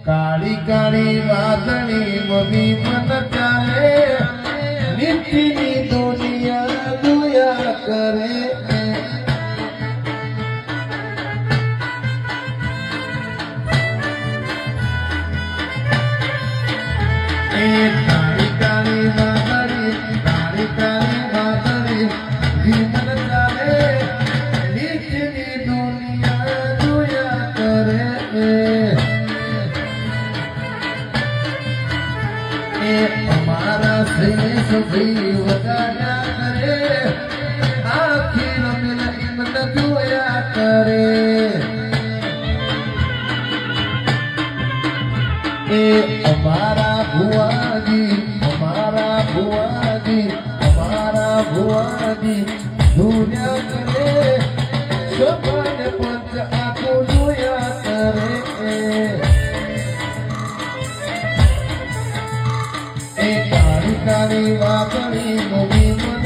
કાળી કાળી વાદળી મમી મન ચાલે નીતિની દુનિયા દુયા કરે કાળી કાળી વાદળી મન ચાલે નીતિની દુનિયા દુયા કરે हमारा शेष भी वगाया करे आखिर मिल इमन दुया करे हमारा भुआजी दुनिया करे शोभन पंच आको दुया करे काली वादળી मोगी मद